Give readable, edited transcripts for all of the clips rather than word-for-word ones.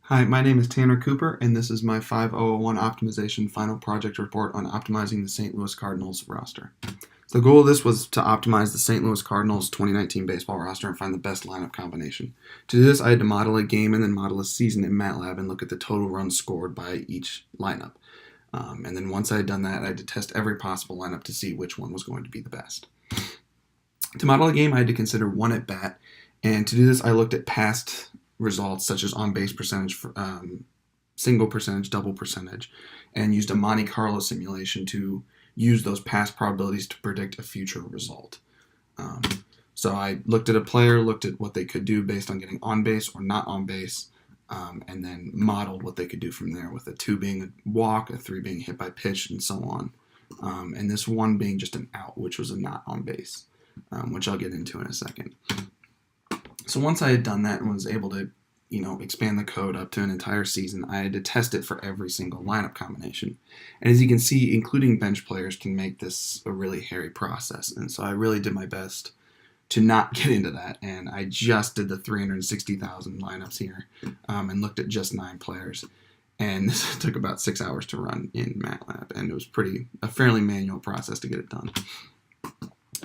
Hi, my name is Tanner Cooper, and this is my 5001 Optimization Final Project Report on optimizing the St. Louis Cardinals roster. The goal of this was to optimize the St. Louis Cardinals 2019 baseball roster and find the best lineup combination. To do this, I had to model a game and then model a season in MATLAB and look at the total runs scored by each lineup. And then once I had done that, I had to test every possible lineup to see which one was going to be the best. To model a game, I had to consider one at bat, and to do this, I looked at past results such as on base percentage, single percentage, double percentage, and used a Monte Carlo simulation to use those past probabilities to predict a future result. Um, so I looked at a player, looked at what they could do based on getting on base or not on base, and then modeled what they could do from there, with a 2 being a walk, a 3 being hit by pitch, and so on. And this 1 being just an out, which was a not on base, which I'll get into in a second. So once I had done that and was able to, expand the code up to an entire season, I had to test it for every single lineup combination. And as you can see, including bench players can make this a really hairy process. And so I really did my best to not get into that. And I just did the 360,000 lineups here and looked at just 9 players. And this took about 6 hours to run in MATLAB. And it was a fairly manual process to get it done.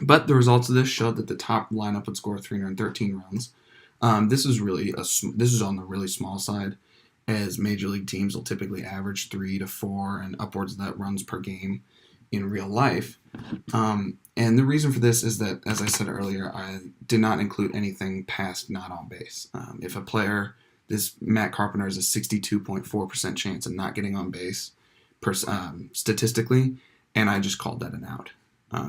But the results of this showed that the top lineup would score 313 runs. This is on the really small side, as major league teams will typically average 3 to 4 and upwards of that runs per game in real life. And the reason for this is that, as I said earlier, I did not include anything past not on base. If a player, this Matt Carpenter has a 62.4% chance of not getting on base statistically, and I just called that an out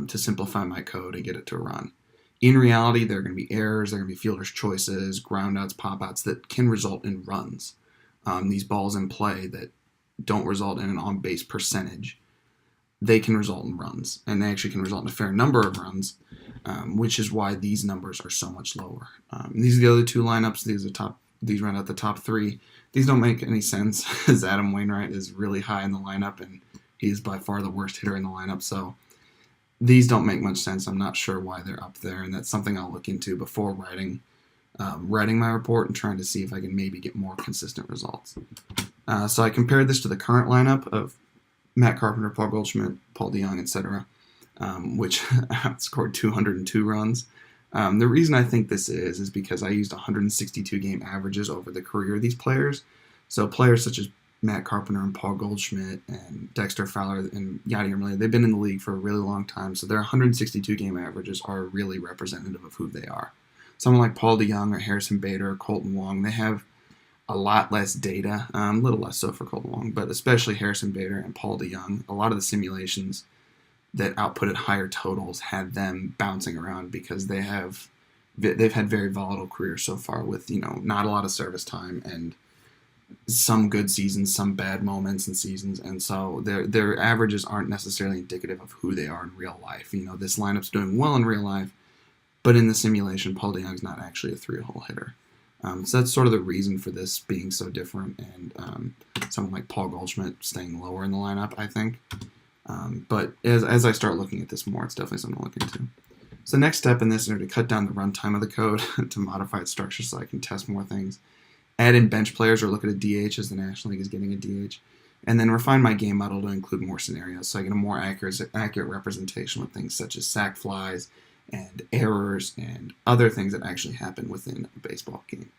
to simplify my code and get it to run. In reality, there are going to be errors, there are going to be fielder's choices, groundouts, pop-outs that can result in runs. These balls in play that don't result in an on-base percentage, they can result in runs, and they actually can result in a fair number of runs, which is why these numbers are so much lower. These are the other 2 lineups. These run out the top 3. These don't make any sense, as Adam Wainwright is really high in the lineup, and he is by far the worst hitter in the lineup, so these don't make much sense. I'm not sure why they're up there, and that's something I'll look into before writing my report and trying to see if I can maybe get more consistent results. So I compared this to the current lineup of Matt Carpenter, Paul Goldschmidt, Paul DeYoung, etc., which outscored 202 runs. The reason I think this is because I used 162 game averages over the career of these players. So players such as Matt Carpenter and Paul Goldschmidt and Dexter Fowler and Yadier Molina, they've been in the league for a really long time, so their 162 game averages are really representative of who they are. Someone like Paul DeYoung or Harrison Bader or Colton Wong, they have a lot less data, a little less so for Colton Wong, but especially Harrison Bader and Paul DeYoung. A lot of the simulations that outputted higher totals had them bouncing around because they've had very volatile careers so far with not a lot of service time and some good seasons, some bad moments and seasons, and so their averages aren't necessarily indicative of who they are in real life. This lineup's doing well in real life, but in the simulation, Paul DeYoung's not actually a 3-hole hitter. So that's sort of the reason for this being so different, and someone like Paul Goldschmidt staying lower in the lineup, I think. But as I start looking at this more, it's definitely something to look into. So the next step in this is to cut down the runtime of the code to modify its structure so I can test more things. Add in bench players or look at a DH, as the National League is getting a DH, and then refine my game model to include more scenarios so I get a more accurate representation with things such as sac flies and errors and other things that actually happen within a baseball game.